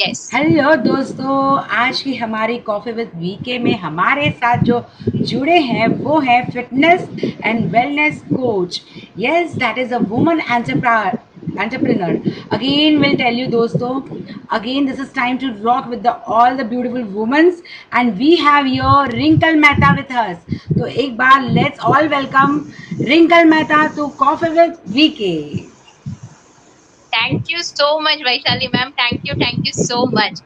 Yes. Hello दोस्तों, आज की हमारी कॉफ़ी विद वीके में हमारे साथ जो जुड़े हैं वो है fitness and wellness coach. Yes, that is a woman entrepreneur. Again, will tell you दोस्तों, again this is time to rock with all the beautiful women, and we have here Rinkle Mehta with us. तो एक बार let's all welcome Rinkle Mehta to Coffee with VK. Thank you so much Vaishali ma'am, thank you so much.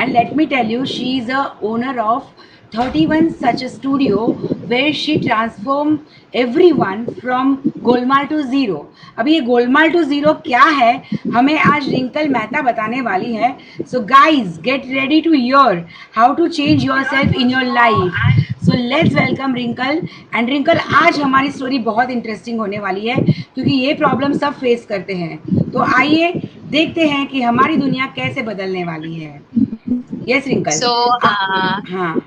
And let me tell you, she is a owner of 31 such a studio where she transform everyone from गोलमाल to zero. अभी ये Golmaal to zero क्या है, हमें आज wrinkle Mehta बताने वाली है। So guys, get ready to hear how to change yourself in your life. So let's welcome Rinkle. And Rinkle, आज हमारी स्टोरी बहुत इंटरेस्टिंग होने वाली है क्योंकि ये प्रॉब्लम सब फेस करते हैं। तो आइए देखते हैं कि हमारी दुनिया कैसे बदलने वाली है। Yes wrinkle. सो तो हाँ,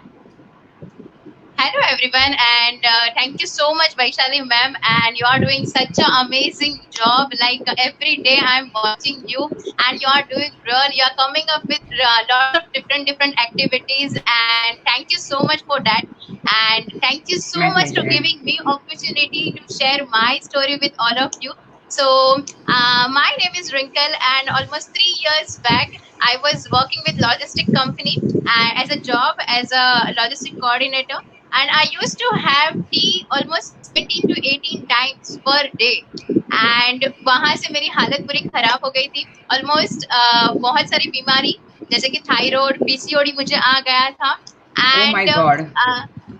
hello everyone, and thank you so much Vaishali ma'am, and you are doing such an amazing job. Like every day I'm watching you, and you are doing real, you are coming up with a lot of different activities, and thank you so much for that. And thank you so my much to pleasure. giving me opportunity to share my story with all of you. So my name is Rinkle, and almost 3 years back I was working with logistic company as a job as a logistic coordinator, and I used to have tea almost 17 to 18 times per day. And वहां से मेरी हालत पूरी खराब हो गई थी almost. बहुत सारी बीमारी जैसे कि थायराइड, पीसीओडी मुझे आ गया था। Oh my and god.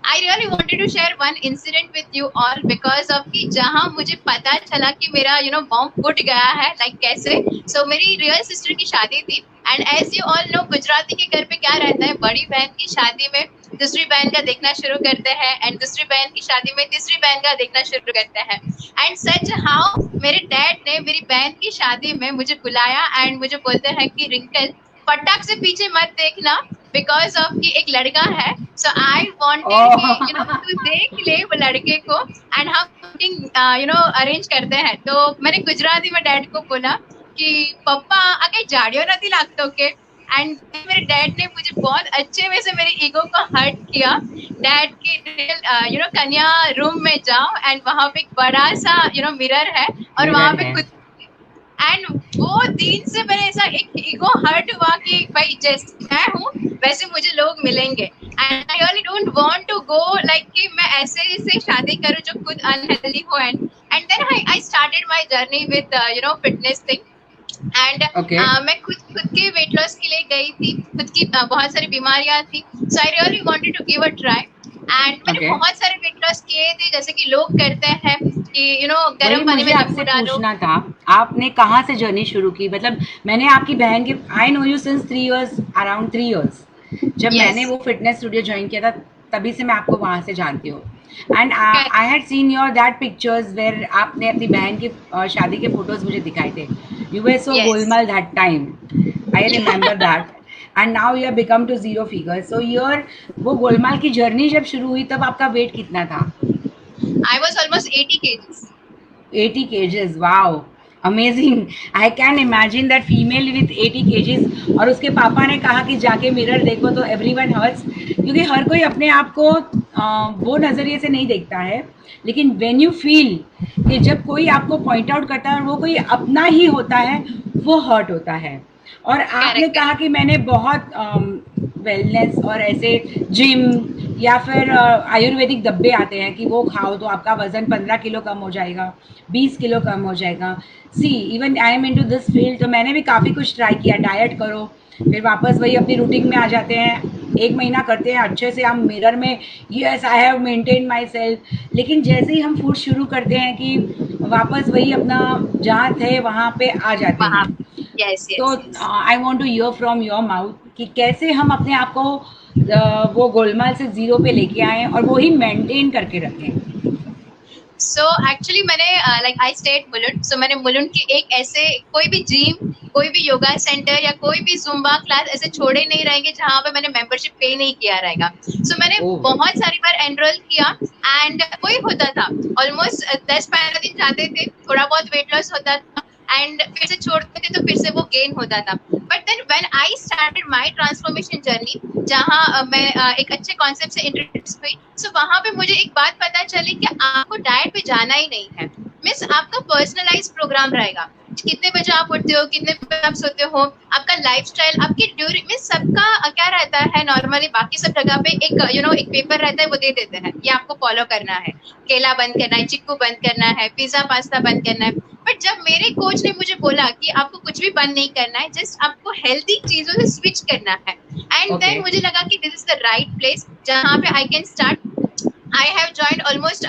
I really wanted to share one incident with you all because of कि जहां मुझे पता चला कि मेरा बॉम्ब फूट गया है, लाइक कैसे। सो मेरी रियल सिस्टर की शादी थी, and as you all know Gujarati के घर पे क्या रहता है, बड़ी बहन की शादी में दूसरी बहन का देखना शुरू करते हैं, एंड दूसरी बहन की शादी में तीसरी बहन का देखना शुरू करते हैं। एंड सच हाउ मेरे डैड ने मेरी बहन की शादी में मुझे बुलाया एंड मुझे बोलते हैं कि रिंकल, फटाक से पीछे मत देखना बिकॉज ऑफ कि एक लड़का है। सो आई वांटेड कि ओह तू देख ले वो लड़के को, एंड हम मीटिंग अरेंज करते हैं। तो मैंने गुजराती में डैड को बोला कि पप्पा आगे जाड़ियों नहीं लागतो के। एंड मेरे डैड ने मुझे बहुत अच्छे वे से मेरी ईगो को हर्ट किया। डैड की कन्या रूम में जाओ, एंड वहां पे एक बड़ा सा मिरर है, और वहां मिरर पे है। खुद। एंड वो दिन से मेरे ऐसा एक ईगो हर्ट हुआ कि भाई जैसे मैं हूँ वैसे मुझे लोग मिलेंगे। And I really don't want to go like कि मैं ऐसे से शादी करूँ जो खुद अनहेल्दी हो। And then I started my journey with fitness thing. And okay. मैं खुद खुद के वेट लॉस के लिए गई थी, खुद की बहुत सारी बीमारियां थी। So I really wanted to give a try, and मैंने ओके, बहुत सारे वेट लॉस किए थे जैसे कि लोग करते हैं कि वही गर्म पानी मुझे में नींबू आपसे डालो। पूछना था। आपने कहाँ से जर्नी शुरू की? मतलब मैंने आपकी बहन की, I know you since 3 years, around 3 years. जब मैंने यस, वो फिटनेस स्टूडियो ज्वाइन किया था तभी से मैं आपको वहाँ से जानती हूँ। And correct. I had seen your that pictures where आपने अपनी बहन की शादी के फोटोज मुझे दिखाए थे। You were so yes. गोलमाल that time, I remember that. And now you have become to zero figure. So your वो गोलमाल की जर्नी जब शुरू हुई तब आपका वेट कितना था? I was almost 80 KGs. 80 kgs, wow, amazing. I can imagine that female with 80 kgs। और उसके पापा ने कहा कि जाके मिरर देखो तो एवरीवन हर्ट्स, क्योंकि हर कोई अपने आप को वो नज़रिए से नहीं देखता है। लेकिन व्हेन यू फील कि जब कोई आपको पॉइंट आउट करता है और वो कोई अपना ही होता है, वो हर्ट होता है। और आपने करेक्ट, कहा करेक्ट। कि मैंने बहुत वेलनेस और ऐसे जिम या फिर आयुर्वेदिक डब्बे आते हैं कि वो खाओ तो आपका वज़न 15 किलो कम हो जाएगा, 20 किलो कम हो जाएगा। See, even I am into this field, तो मैंने भी काफ़ी कुछ ट्राई किया। डाइट करो, फिर वापस वही अपनी रूटीन में आ जाते हैं। 1 महीना करते हैं अच्छे से, हम मिरर में yes I have maintain my self. लेकिन जैसे ही हम फूड शुरू करते हैं कि वापस वही अपना जहाँ थे वहाँ पे आ जाते वहां। हैं। यस, तो yes, yes. I want to hear from your mouth कि कैसे हम अपने आप को वो गोलमाल से ज़ीरो पे लेके आएँ और वो ही मेंटेन करके रखें। सो एक्चुअली मैंने लाइक आई स्टेट मुलुंड। सो मैंने मुलुंड की एक ऐसे कोई भी जिम, कोई भी योगा सेंटर या कोई भी जुम्बा क्लास ऐसे छोड़े नहीं रहेंगे जहां पे मैंने मेंबरशिप पे नहीं किया रहेगा। सो मैंने ओह! बहुत सारी बार एनरोल किया, एंड वही होता था। ऑलमोस्ट 10-15 दिन जाते थे, थोड़ा बहुत वेट लॉस होता था, एंड फिर से छोड़ते थे तो फिर से वो गेन होता था. But then when I started my transformation journey, जहाँ मैं एक अच्छे कॉन्सेप्ट से इंट्रोड्यूस हुई, सो वहां पे मुझे एक बात पता चली कि आपको डाइट पे जाना ही नहीं है. मीन्स आपका पर्सनलाइज प्रोग्राम रहेगा. कितने बजे आप उठते हो, कितने बजे आप सोते हो, आपका लाइफस्टाइल, आपकी ड्यूरिंग में सबका क्या रहता है. नॉर्मली बाकी सब जगह पे एक एक पेपर रहता है, वो दे देते हैं, ये आपको फॉलो करना है, केला बंद करना है, चिक्कू बंद करना है, पिज्जा पास्ता बंद करना है. बट जब मेरे कोच ने मुझे बोला कि आपको कुछ भी बंद नहीं करना है, जस्ट आपको हेल्दी चीजों से स्विच करना है, एंड देन मुझे लगा कि this is the right place जहाँ पे I can start. I have joined almost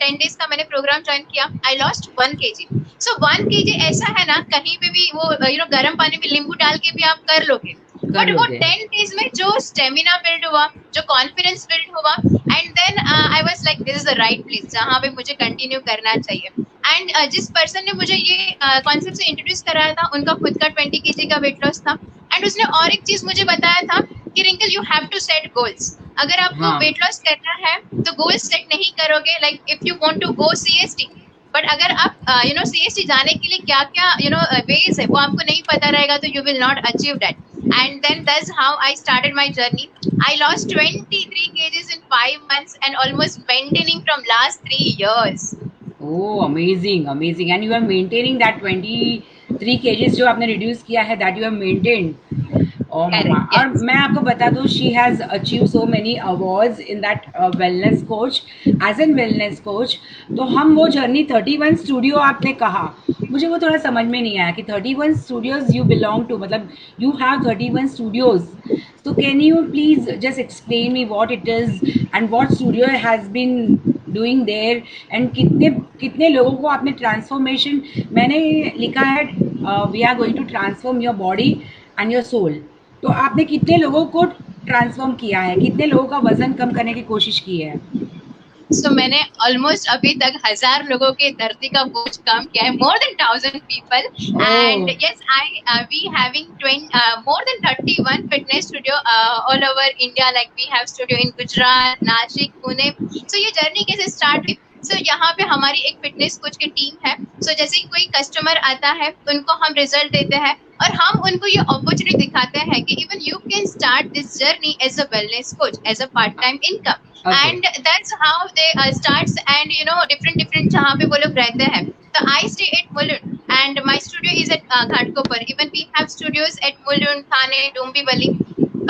10 days का मैंने प्रोग्राम ज्वाइन किया. I lost 1 kg. So 1 kg ऐसा है ना, कहीं पे भी वो गर्म पानी में नींबू डाल के भी आप कर लोगे. बट वो 10 डेज में जो स्टेमिना बिल्ड हुआ, जो कॉन्फिडेंस बिल्ड हुआ, and then I was like this is the right place जहाँ पे मुझे कंटिन्यू करना चाहिए. एंड जिस पर्सन ने मुझे ये कॉन्सेप्ट से इंट्रोड्यूस कराया था, उनका खुद का 20 kg का वेट लॉस था. एंड उसने और एक चीज मुझे बताया था कि Rinkal you have to set goals. अगर आपको वेट लॉस करना है तो गोल सेट नहीं करोगे, like if you want to go CST, but अगर आप सीएसटी जाने के लिए क्या क्या वेज है वो आपको नहीं पता रहेगा, तो you will not achieve that. And then that's how I started my journey. I lost 23 kgs in 5 months and almost maintaining from last 3 years. Oh, amazing, amazing. And you are maintaining that 23 kgs जो आपने reduce किया है, that you have maintained. Oh, mama. और मैं आपको बता दूँ, she has achieved so many awards in that wellness coach, as an wellness coach. तो हम वो journey 31 studio आपने कहा, मुझे वो थोड़ा समझ में नहीं आया कि 31 studios you belong to, मतलब you have 31 studios. So can you please just explain me what it is and what studio has been doing there and कितने लोगों को आपने ट्रांसफॉर्मेशन, मैंने लिखा है we are going to transform your body and your soul. तो आपने कितने लोगों को ट्रांसफॉर्म किया है, कितने लोगों का वजन कम करने की कोशिश की है? So मैंने ऑलमोस्ट अभी तक 1000 लोगों के धरती का बोझ कम किया है, more than 1000 people. And yes, we having more than 31 fitness studio all over India. Like we have studio in Gujarat, Nashik, Pune. So ये जर्नी कैसे स्टार्ट हुई? So यहाँ पे हमारी एक फिटनेस कोच की टीम है. So जैसे कोई कस्टमर आता है तो उनको हम रिजल्ट देते हैं और हम उनको ये अपॉर्चुनिटी दिखाते हैं कि even you can start this journey as a wellness coach, as a part time income. And that's how they starts. And different जहाँ पे वो लोग रहते हैं. तो I stay at Mulund and my studio is at Ghatkopar. Even we have studios at Mulund, Thane, Dombivli.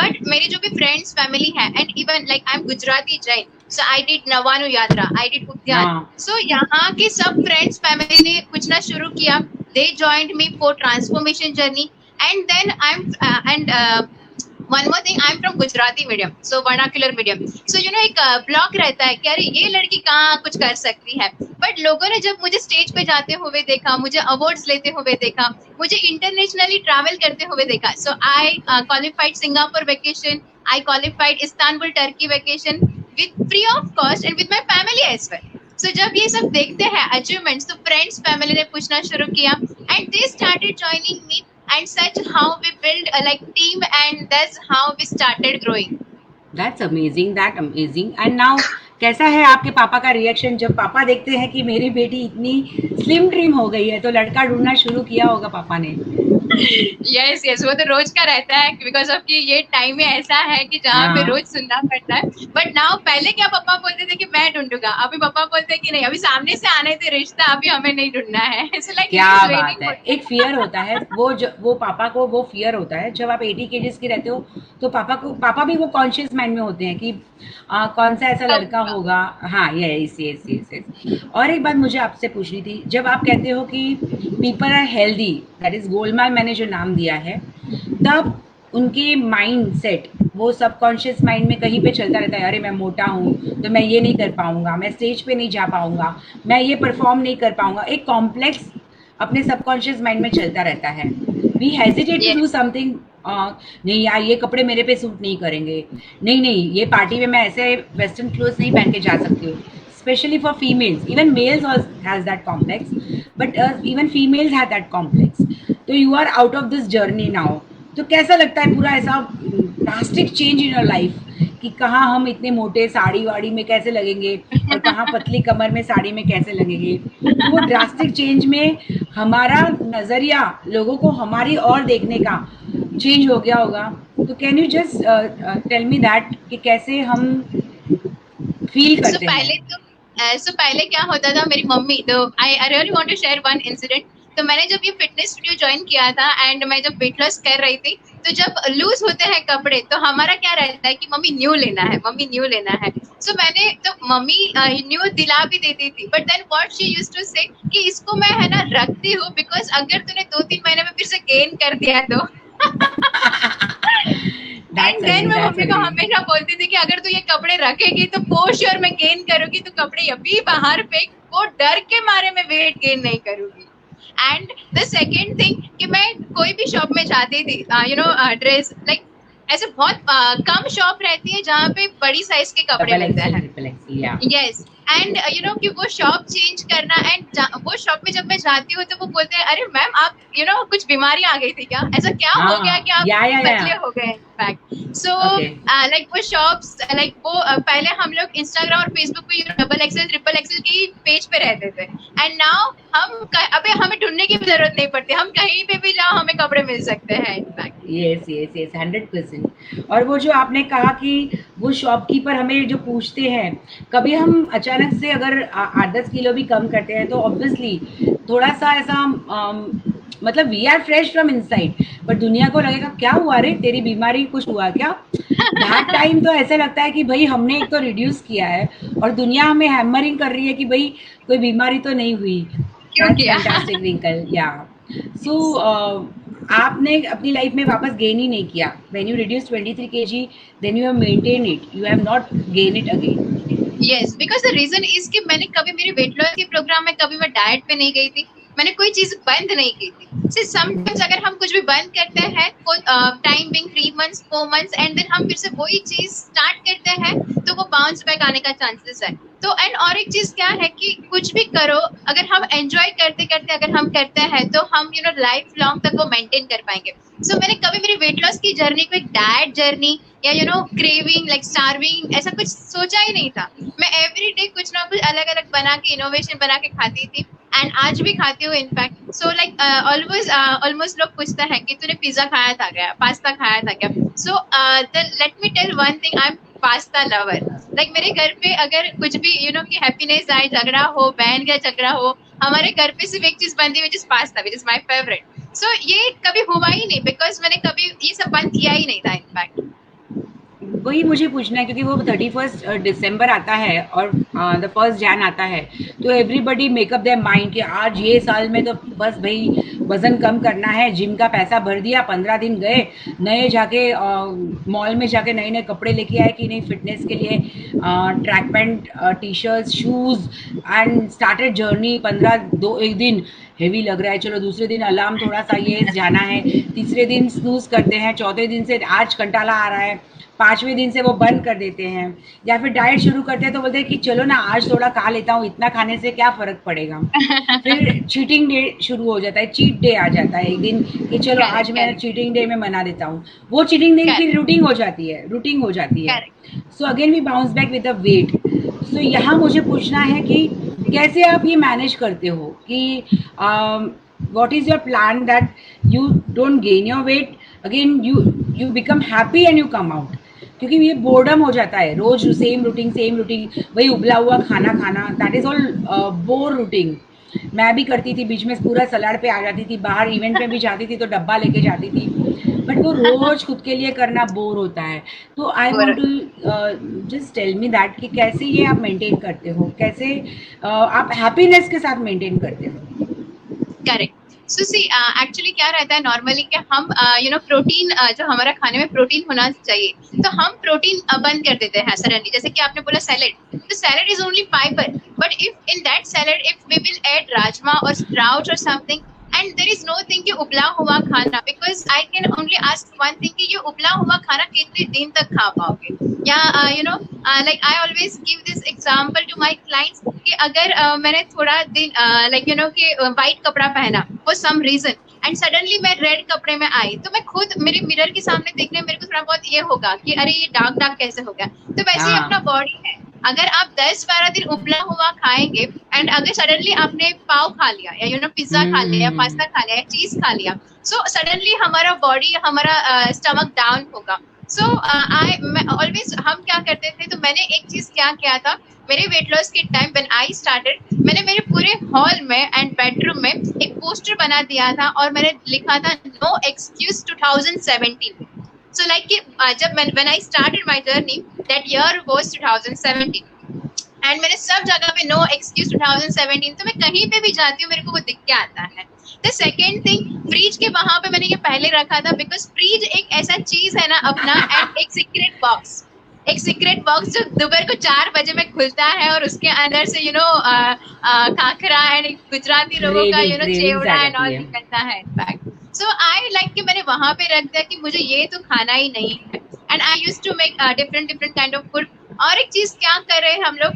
But मेरी जो भी फ्रेंड्स फैमिली है, and even like I am Gujarati Jain, so I did Navanu यात्रा, आई डिड उद्यान. सो यहाँ के सब फ्रेंड्स फैमिली ने पूछना शुरू किया. They joined me for transformation journey, and then one more thing, I'm from Gujarati medium, so vernacular medium. So एक ब्लॉक रहता है कि अरे ये लड़की कहाँ कुछ कर सकती है. बट लोगों ने जब मुझे स्टेज पे जाते हुए देखा, मुझे अवार्ड्स लेते हुए देखा, मुझे इंटरनेशनली ट्रैवल करते हुए देखा. So I qualified Singapore vacation, I qualified Istanbul Turkey vacation with free of cost and with my family as well. So जब ये सब देखते हैं अचीवमेंट्स, तो फ्रेंड्स फैमिली ने पूछना शुरू किया and they started joining me and such how we build like team and that's how we started growing. That's amazing, that amazing. And now कैसा है आपके पापा का रिएक्शन जब पापा देखते हैं कि मेरी बेटी इतनी स्लिम ट्रिम हो गई है? तो लड़का ढूंढना शुरू किया होगा पापा ने. यस यस, वो तो रोज का रहता है बिकॉज ऑफ कि ये टाइम में ऐसा है कि जहाँ पे रोज सुनना पड़ता है. बट नाउ पहले क्या पापा बोलते थे कि मैं ढूंढूंगा, अभी पापा बोलते हैं कि नहीं, अभी सामने से आने थे रिश्ता, अभी हमें नहीं ढूंढना है. क्या बात है. एक फियर होता है वो पापा को वो फियर होता है. जब आप 80 kgs की रहते हो तो पापा भी वो कॉन्शियस माइंड में होते हैं कि कौन सा ऐसा लड़का होगा. हाँ, यस. और एक बात मुझे आपसे पूछनी थी, जब आप कहते हो कि people are healthy, that is गोलमाल मैंने जो नाम दिया है, तब उनके माइंड सेट वो सबकॉन्शियस माइंड में कहीं पे चलता रहता है, अरे मैं मोटा हूँ तो मैं ये नहीं कर पाऊंगा, मैं स्टेज पे नहीं जा पाऊंगा, मैं ये परफॉर्म नहीं कर पाऊंगा. एक कॉम्प्लेक्स अपने सबकॉन्शियस माइंड में चलता रहता है. We hesitate to do something. नहीं यार, ये कपड़े मेरे पे सूट नहीं करेंगे, नहीं ये पार्टी में मैं ऐसे वेस्टर्न क्लोथ्स नहीं पहन के जा सकती हूँ. Especially for females, even males has that complex, but even females have that complex. तो you are out of this journey now. तो कैसा लगता है पूरा ऐसा drastic change in your life कि कहाँ हम इतने मोटे साड़ी वाड़ी में कैसे लगेंगे और कहाँ पतली कमर में साड़ी में कैसे लगेंगे. तो वो drastic change में हमारा नजरिया लोगों को हमारी और देखने का चेंज हो गया होगा। तो can you just tell me that कि कैसे हम फील सो करते हैं? पहले तो पहले क्या होता था, मेरी मम्मी तो I really want to share one incident. तो मैंने जब ये फिटनेस स्टूडियो ज्वाइन किया था एंड मैं जब वेट लॉस कर रही थी, तो जब लूज होते हैं कपड़े तो हमारा क्या रहता है कि मम्मी न्यू लेना है, मम्मी न्यू लेना है। सो मैंने तो मम्मी न्यू दिला भी देती थी, but then what she used to say कि इसको मैं है ना रखती हूँ बिकॉज अगर तूने 2-3 महीने में फिर से गेन कर दिया तो एंड दैट्स देन अगेन, मैं दैट्स मम्मी को अगेन। हमेशा बोलती थी कि अगर तू ये कपड़े रखेगी तो फॉर श्योर मैं गेन करूंगी, तो कपड़े अभी बाहर फेंक, वो डर के मारे मैं वेट गेन नहीं करूंगी। एंड द सेकेंड थिंग कि मैं कोई भी शॉप में जाती थी, ड्रेस लाइक ऐसे बहुत कम शॉप रहती है जहाँ पे बड़ी साइज के कपड़े डबल मिलते एक्सेल, हैं। ट्रिपल एक्सेल, या। यस। एंड कि वो शॉप चेंज करना एंड वो शॉप में जब मैं जाती हूँ तो वो बोलते हैं अरे मैम आप कुछ बीमारी आ गई थी क्या, ऐसा क्या हो गया हाँ, कि आप या। पतले हो गए इनफैक्ट। So okay. लाइक वो शॉप्स लाइक वो पहले हम लोग इंस्टाग्राम और फेसबुक पे डबल एक्सएल ट्रिपल एक्सएल की पेज पे रहते थे, एंड नाउ अबे हमें ढूंढने की भी जरूरत नहीं पड़ती, हम कहीं पे भी जाओ हमें कपड़े मिल सकते हैं इनफैक्ट। Yes, yes, yes, 100%। और वो जो आपने कहा कि वो शॉपकीपर हमें जो पूछते हैं, कभी हम अचानक से अगर 8-10 किलो भी कम करते हैं तो ऑब्वियसली थोड़ा सा ऐसा मतलब we are fresh from inside, पर दुनिया को लगेगा क्या हुआ रे, तेरी बीमारी कुछ हुआ क्या? दैट टाइम तो ऐसा लगता है कि भाई हमने एक तो रिड्यूस किया है और दुनिया हमें हैमरिंग कर रही है कि भाई कोई बीमारी तो नहीं हुई। क्यों दैट्स किया? फैंटास्टिक विंकल, या। सो आपने अपनी लाइफ में वापस गेन ही नहीं किया। When you reduce 23 kg, then you have maintain it, you have not gain it again. Yes, because the reason is कि मैंने कभी मेरे वेट लॉस के प्रोग्राम में कभी मैं डाइट पे नहीं गई थी, मैंने कोई चीज बंद नहीं की थी। समटाइम्स अगर हम कुछ भी बंद करते हैं time being 3 months 4 months and then हम फिर से वही चीज स्टार्ट करते हैं तो वो बाउंस बैक आने का चांसेस है। तो एंड और एक चीज क्या है कि कुछ भी करो अगर हम एंजॉय करते करते अगर हम करते हैं तो हम लाइफ लॉन्ग तक वो मेंटेन कर पाएंगे। सो मैंने कभी मेरी वेट लॉस की जर्नी को एक डाइट जर्नी या क्रेविंग लाइक स्टार्विंग ऐसा कुछ सोचा ही नहीं था। मैं एवरी डे कुछ ना कुछ अलग अलग बना के इनोवेशन बना के खाती थी एंड आज भी खाती हूँ in fact. So like always almost लोग पूछते हैं कि तूने पिज्जा खाया था क्या, पास्ता खाया था क्या। So let me tell one thing, I am pasta lover. Like मेरे घर पे अगर कुछ भी कि हैप्पीनेस आए, झगड़ा हो, बहन का झगड़ा हो, हमारे घर पे सिर्फ एक चीज बनती है which is pasta, which is my favourite. So ये कभी हुआ ही नहीं बिकॉज मैंने कभी ये सब बंद किया ही नहीं था इनफैक्ट। वही मुझे पूछना है क्योंकि वो 31 दिसंबर आता है और द 1 जैन आता है, तो एवरीबडी मेकअप देयर माइंड कि आज ये साल में तो बस भाई वजन कम करना है, जिम का पैसा भर दिया, 15 दिन गए, नए जाके मॉल में जाके नए नए कपड़े लेके आए कि नहीं फिटनेस के लिए, track pant, T shirt, shoes, and started journey. 1 दिन हेवी लग रहा है, चलो दूसरे दिन अलार्म थोड़ा सा ये जाना है, तीसरे दिन स्नूज करते हैं, चौथे दिन से आज कंटाला आ रहा है, 5वें दिन से वो बंद कर देते हैं, या फिर डाइट शुरू करते हैं तो बोलते हैं कि चलो ना आज थोड़ा खा लेता हूँ, इतना खाने से क्या फ़र्क पड़ेगा। फिर चीटिंग डे शुरू हो जाता है, चीट डे आ जाता है एक दिन कि चलो आज करेक्ट मैं करेक्ट चीटिंग डे में मना देता हूँ। वो चीटिंग डे फिर करेक्ट रूटीन हो जाती है, रूटीन हो जाती है। Correct. So again we bounce back with the weight. So यहाँ मुझे पूछना है कि कैसे आप ये मैनेज करते हो कि what is your plan that you don't gain your weight, again you become happy and you come out, क्योंकि ये बोर्डम हो जाता है, रोज सेम रूटीन वही उबला हुआ खाना खाना, that is all bore routine. मैं भी करती थी, बीच में पूरा सलाड पे आ जाती थी, बाहर इवेंट में भी जाती थी तो डब्बा लेके जाती थी, बट वो रोज खुद के लिए करना बोर होता है। तो I want to just tell me that कि कैसे ये आप मेंटेन करते हो, कैसे आप हैप्पीनेस के साथ मेंटेन करते हो? करेक्ट। सो सी एक्चुअली क्या रहता है नॉर्मली कि हम प्रोटीन जो हमारा खाने में प्रोटीन होना चाहिए तो हम प्रोटीन बंद कर देते हैं सडनली। जैसे कि आपने बोला सैलेड, तो salad is only fibre, but if in that salad if we will add rajma और स्प्राउट और something and there is nothing कि उबला हुआ खाना, because I can only ask one thing कि ये उबला हुआ खाना कितने दिन तक खा पाओगे। या like I always give this example to my clients कि अगर मैंने थोड़ा दिन लाइक कि व्हाइट कपड़ा पहना for some reason and suddenly मैं रेड कपड़े में आई, तो मैं खुद मेरे मिरर के सामने देखने मेरे को थोड़ा बहुत ये होगा कि अरे ये डार्क डार्क कैसे हो गया। तो वैसे ही अपना हाँ, बॉडी है, अगर आप 10-12 दिन उबला हुआ खाएंगे एंड अगर सडनली आपने पाव खा लिया या पिज्जा खा लिया या पास्ता खा लिया या चीज खा लिया, सो सडनली हमारा बॉडी, हमारा स्टमक डाउन होगा। सो आई ऑलवेज, हम क्या करते थे, तो मैंने एक चीज क्या किया था मेरे वेट लॉस के टाइम व्हेन आई स्टार्टेड, मैंने मेरे पूरे हॉल में एंड बेडरूम में एक पोस्टर बना दिया था और मैंने लिखा था नो एक्सक्यूज 2017। So like कि जब when I started my journey, that year was 2017 and मैंने सब जगह पे नो एक्सक्यूज 2017, तो मैं कहीं पे भी जाती हूँ मेरे को वो दिख के आता है। द सेकेंड थिंग, फ्रिज के वहां पे मैंने ये पहले रखा था बिकॉज फ्रिज एक ऐसा चीज है ना अपना, एंड एक सीक्रेट बॉक्स, जो दोपहर को 4 बजे में खुलता है और उसके अंदर से खाखरा एंड गुजराती लोगों का चेवड़ा एंड ऑल निकलता है इनफैक्ट। सो आई लाइक कि मैंने वहां पे रख दिया कि मुझे ये तो खाना ही नहीं है, and I used to make different kind of food. और एक चीज क्या कर रहे हैं हम लोग,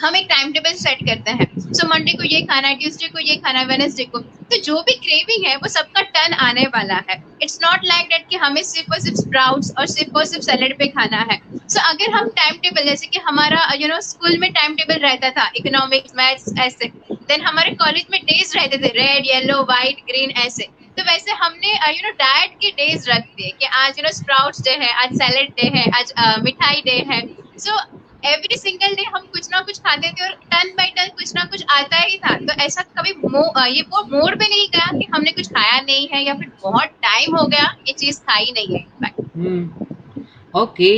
हम एक टाइम टेबल सेट करते हैं। सो मंडे को ये खाना है, ट्यूसडे को ये खाना है, वेडनेसडे को, तो जो भी क्रेविंग है वो सबका टर्न आने वाला है। इट्स नॉट लाइक दैट कि हमें सिर्फ और सिर्फ स्प्राउट्स और सिर्फ और सिर्फ सैलेड पे खाना है। सो अगर हम टाइम टेबल, जैसे कि हमारा स्कूल में टाइम टेबल रहता था इकोनॉमिक्स, मैथ्स ऐसे, देन हमारे कॉलेज में डेज रहते थे रेड, येलो, व्हाइट, ग्रीन ऐसे, तो वैसे हमने डाइट के डेज रख दिए कि आज स्प्राउट्स डे है, आज सैलेड डे है, आज मिठाई डे है। सो एवरी सिंगल डे हम कुछ ना कुछ खाते थे और टर्न बाय टर्न कुछ ना कुछ आता ही था। तो ऐसा कभी ये वो मोड़ पे नहीं गया कि हमने कुछ खाया नहीं है या फिर बहुत टाइम हो गया ये चीज खाई नहीं है। ओके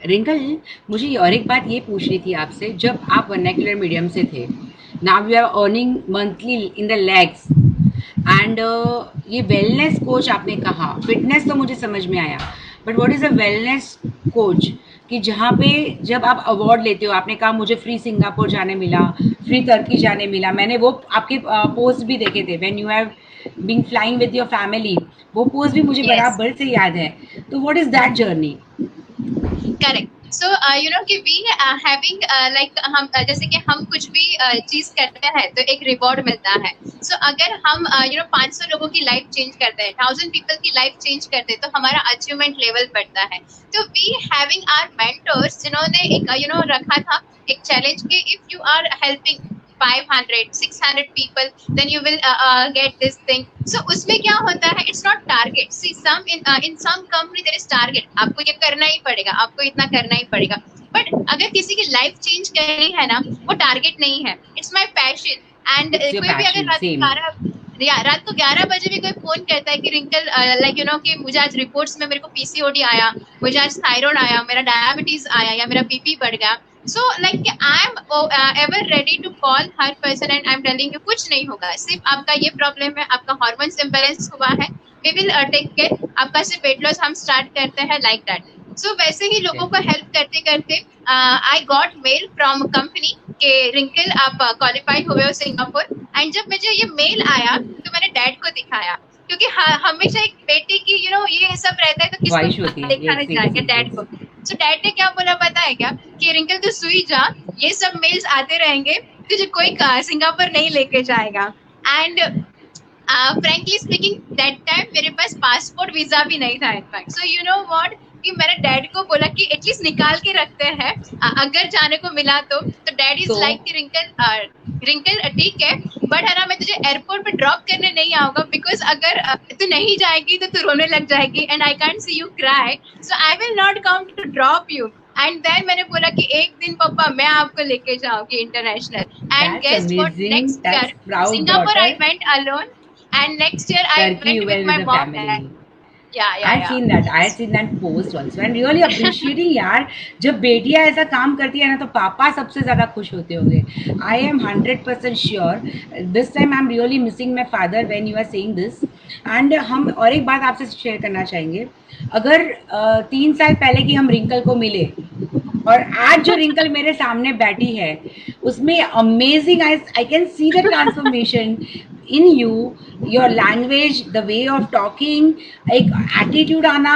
रिंकल, मुझे और एक बात ये पूछनी थी आपसे, जब आप वर्नाक्युलर मीडियम से थे, now you are earning monthly in the lakhs, and ये वेलनेस कोच आपने कहा, फिटनेस तो मुझे समझ में आया, but what is a wellness coach, कि जहाँ पे जब आप अवार्ड लेते हो, आपने कहा मुझे फ्री सिंगापुर जाने मिला, फ्री टर्की जाने मिला, मैंने वो आपके पोस्ट भी देखे थे when you have been flying with your family, वो पोस्ट भी मुझे बराबर से याद है। तो what is that journey? Correct. So कि वी हैविंग लाइक हम जैसे कि हम कुछ भी चीज करते हैं तो एक रिवॉर्ड मिलता है। सो अगर हम 500 लोगों की लाइफ चेंज करते हैं, 1000 पीपल की लाइफ चेंज करते हैं, तो हमारा अचीवमेंट लेवल बढ़ता है। तो वी हैविंग आवर मेंटर्स जिन्होंने एक रखा था एक चैलेंज कि if you are helping 500, 600 people, then you will get this thing. So उसमें क्या होता है? It's not target. See, in some company there is target. आपको ये करना ही पड़ेगा, आपको इतना करना ही पड़ेगा. But अगर किसी की लाइफ चेंज करनी है ना, वो टारगेट नहीं है. It's my passion. And कोई भी अगर रात को 11 बजे भी कोई फोन करता है कि रिंकल कि मुझे आज रिपोर्ट्स में मेरे को पीसीओडी आया, मुझे आज थायराइड आया, मेरा डायबिटीज आया या मेरा बीपी बढ़ गया, so like I am ever ready to call her person and I am telling you कुछ नहीं होगा, सिर्फ आपका ये प्रॉब्लम है, आपका हार्मोन्स इम्बैलेंस हुआ है, we will take care, आपका सिर्फ वेट लॉस हम स्टार्ट करते हैं like that. So वैसे ही लोगों को हेल्प करते करते I got mail from company के रिंकल आप क्वालिफाई हुए हो सिंगापुर, एंड जब मुझे ये मेल आया तो मैंने डैड को दिखाया, क्योंकि हमेशा एक बेटे की ये सब रहता है तो किसको दिखाना चाहिए, डैड को। तो डैड ने क्या बोला पता है क्या, कि रिंकल तू सुई जा, ये सब मेल्स आते रहेंगे, तुझे कोई सिंगापुर नहीं लेके जाएगा। And frankly speaking that time मेरे पास पासपोर्ट वीजा भी नहीं था in fact. So you know what, कि मैंने डैड को बोला कि एटलीस्ट निकाल के रखते हैं, अगर जाने को मिला तो डैड इज लाइक कि रिंकल ठीक है, बट है ना मैं तुझे एयरपोर्ट पे ड्रॉप करने नहीं आऊंगा, बिकॉज अगर तू नहीं जाएगी तो तू रोने लग जाएगी and I can't see you cry, so I will not come to drop you. And then मैंने बोला कि एक दिन पापा मैं आपको लेके जाऊंगी international, and guess what, next year Singapore I went alone, and next year I went with my mom and I've seen that post also and really appreciating यार, जब बेटियां ऐसा काम करती है ना तो पापा सबसे ज़्यादा खुश होते होंगे। I am 100% sure this time I'm really missing my father when you are saying this. and हम और एक बात आपसे शेयर करना चाहेंगे, अगर 3 साल पहले की हम रिंकल को मिले और आज जो रिंकल मेरे सामने बैठी है उसमें amazing, I can see the transformation in you, your language, the way of talking, एक एटीट्यूड आना,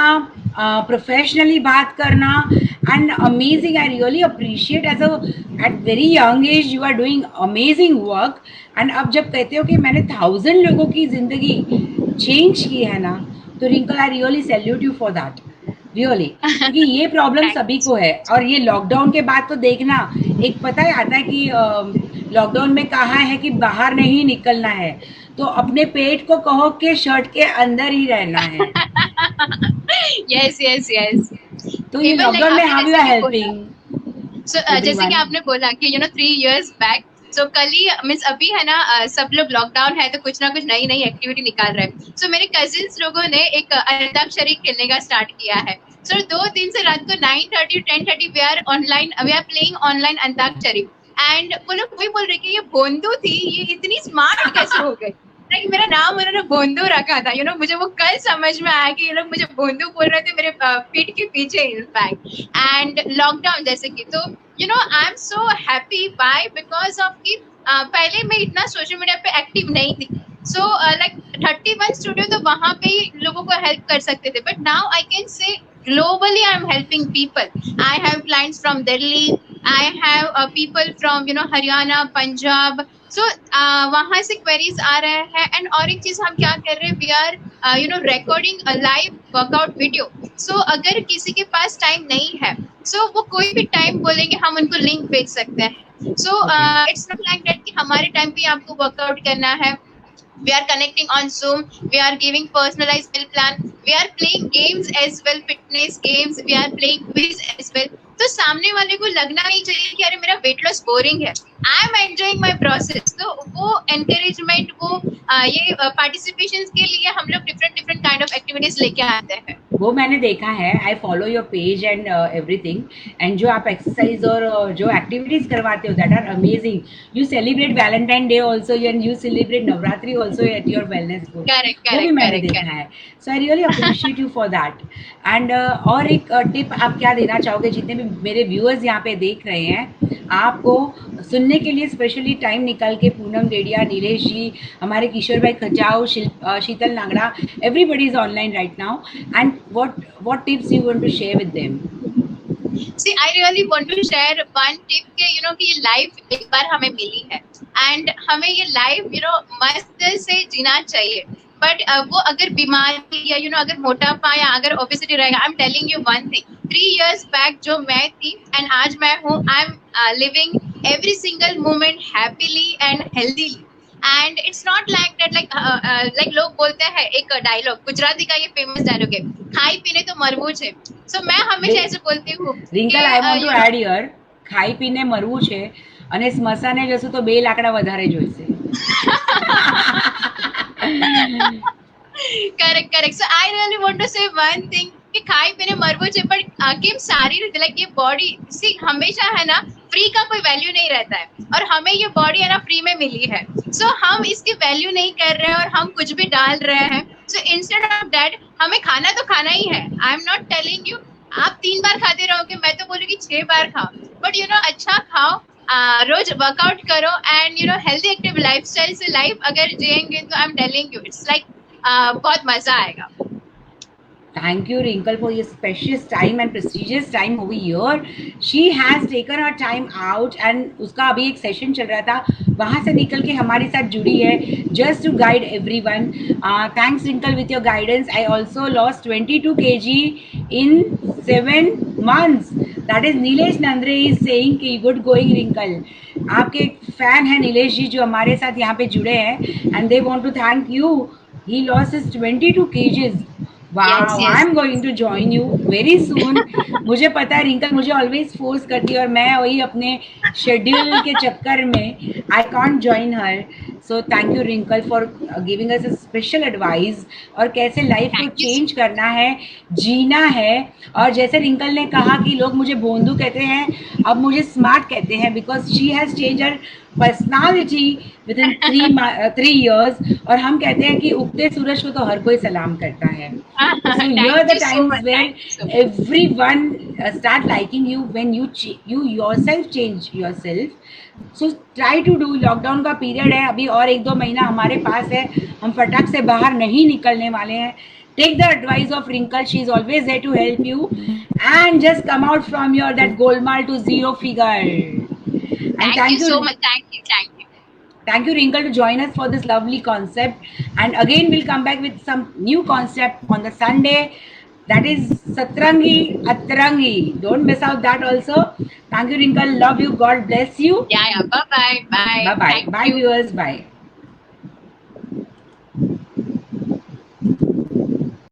प्रोफेशनली बात करना, and amazing, I really appreciate at very young age you are doing amazing work. And अब जब कहते हो कि मैंने 1000 लोगों की ज़िंदगी चेंज की है ना, तो Rinkal I really salute you for that. Really, क्योंकि ये प्रॉब्लम सभी को है। और ये लॉकडाउन के बाद तो देखना, एक पता है आता है कि लॉकडाउन में कहा है कि बाहर नहीं निकलना है, तो अपने पेट को कहो कि शर्ट के अंदर ही रहना है। Yes yes yes. तो ये इवन लाइक लॉकडाउन में आपने हाउ यू जैसे आर कि बोला, हेल्पिंग सो जैसे कि एवरीवन? आपने बोला कि 3 years बैक, सो कल ही मीन्स अभी है ना, सब लोग लॉकडाउन है तो कुछ ना कुछ नई नई एक्टिविटी निकाल रहे हैं। सो मेरे कजिन्स लोगों ने एक अंताक्षरी खेलने का स्टार्ट किया है। सो 2 दिन से रात को 9:30 10:30 we are playing online antakshari. And वो लोग वही बोल रहे कि ये बोंदू थी, ये इतनी स्मार्ट कैसे हो गई। लाइक मेरा नाम उन्होंने बोंदू रखा था, मुझे वो कल समझ में आया कि ये लोग मुझे बोंदू बोल रहे थे मेरे पीठ के पीछे इनफैक्ट। एंड लॉकडाउन जैसे कि, तो I am so happy by because of कि पहले मैं इतना सोशल मीडिया पे एक्टिव नहीं थी। सो लाइक 31 स्टूडियो तो वहां पे ही लोगों को हेल्प कर सकते थे, but now I can say globally I'm helping people. I have clients from Delhi, I have people from Haryana, Punjab. So वहां से queries आ रहे हैं। एंड और एक चीज हम क्या कर रहे हैं, we are recording a live workout video. So अगर किसी के पास टाइम नहीं है, सो वो कोई भी टाइम बोलेंगे, हम उनको लिंक भेज सकते हैं। So okay, it's not like that कि हमारे टाइम पे आपको वर्कआउट करना है। We are connecting on Zoom, we are giving personalized meal plan, we are playing games as well, fitness games, we are playing quiz as well। तो सामने वाले को लगना नहीं चाहिए कि अरे मेरा वेट लॉस बोरिंग है, I am enjoying my process. तो वो एनकरेजमेंट, वो ये पार्टिसिपेशन के लिए हम लोग different different kind of activities लेके आते हैं। वो मैंने देखा है। I follow your page and everything. And जो आप एक्सरसाइज और जो एक्टिविटीज करवाते हो that are amazing. You celebrate Valentine day also and you celebrate Navratri also at your wellness group. Correct वो भी करेक्ट मैंने करेक्ट देखा करेक्ट। है। So I really appreciate you for that. And और एक टिप आप क्या देना चाहोगे जितने भी मेरे व्यूअर्स यहाँ पे देख रहे हैं आपको सुनने के लिए, स्पेशली टाइम निकाल के? पूनम डेडिया, नीलेश जी, हमारे किशोर भाई खजाओ, शीतल Nagda, everybody is online right now. And what tips you want to share with them? See, I really want to share one tip कि कि ये लाइफ एक बार हमें मिली है, एंड हमें ये लाइफ मस्त से जीना चाहिए। बट वो अगर बीमारी या अगर मोटापा या अगर ओबेसिटी रहेगा, I am telling you one thing, 3 years back जो मैं थी एंड आज मैं हूँ, I am living every single moment happily and healthily. And it's not like that, like लोग बोलते हैं एक डायलॉग, गुजराती का ये फेमस डायलॉग है, खाई पीने तो मरबूज है। सो मैं हमेशा ऐसे बोलती हूँ Rinkal, I want to add here, ખાઈ પીને મરવું છે અને સ્મશાને જશું તો 2 લાકડા વધારે જોઈશે. Correct correct. So I really want to say one thing कि खाई पीने मरबो छे, पर केम सारी रीते लाइक ये बॉडी सी हमेशा है ना, फ्री का कोई वैल्यू नहीं रहता है, और हमें ये बॉडी है ना फ्री में मिली है। सो हम इसकी वैल्यू नहीं कर रहे हैं और हम कुछ भी डाल रहे हैं। सो इंस्टेड ऑफ दैट हमें खाना तो खाना ही है। I am not telling you आप 3 बार खाते रहोगे, मैं तो बोलूंगी 6 बार खाओ, बट अच्छा खाओ, रोज वर्कआउट करो, एंड हेल्दी एक्टिव लाइफस्टाइल से लाइफ अगर जिएंगे तो I am telling you it's like बहुत मजा आएगा। Thank you, Wrinkle, for your precious time and prestigious time over here. She has taken her time out and उसका अभी एक सेशन चल रहा था, वहाँ से निकल के हमारे साथ जुड़ी है just to guide everyone. Thanks, Wrinkle, with your guidance. I also lost 22 kg in 7 months. That is Nilesh Nandre is saying कि good going, Wrinkle. आपके फैन हैं नीलेश जी जो हमारे साथ यहाँ पे जुड़े हैं and they want to thank you. He lost his 22 kgs. Yes, wow, I yes. Am going to join you very soon. मुझे पता है रिंकल मुझे ऑलवेज फोर्स करती है और मैं वही अपने शेड्यूल के चक्कर में I can't join her. So thank you Rinkal for giving us a special advice और कैसे लाइफ को Thank you. चेंज करना है, जीना है। और जैसे रिंकल ने कहा कि लोग मुझे बोंदू कहते हैं, अब मुझे स्मार्ट कहते हैं because she has change her personality with in 3 years। और हम कहते हैं कि उगते सूरज को तो हर कोई सलाम करता है। So Thank here are the you so times much. where Thank you so much. everyone start liking you when you yourself change yourself. So try to do। Lockdown का पीरियड है, अभी और 1-2 महीना हमारे पास है, हम फटाक से बाहर नहीं निकलने वाले हैं। Take the advice of Wrinkle, she is always there to help you and just come out from your that goalmal to zero figure. And Thank you so much. Thank you. Thank you. Thank you, Wrinkle, to join us for this lovely concept. And again, we'll come back with some new concept on the Sunday. That is Satrangi Atrangi. Don't miss out that also. Thank you, Rinkle. Love you. God bless you. Yeah. Bye bye. Bye. Bye bye. Thank Bye, you. viewers. Bye.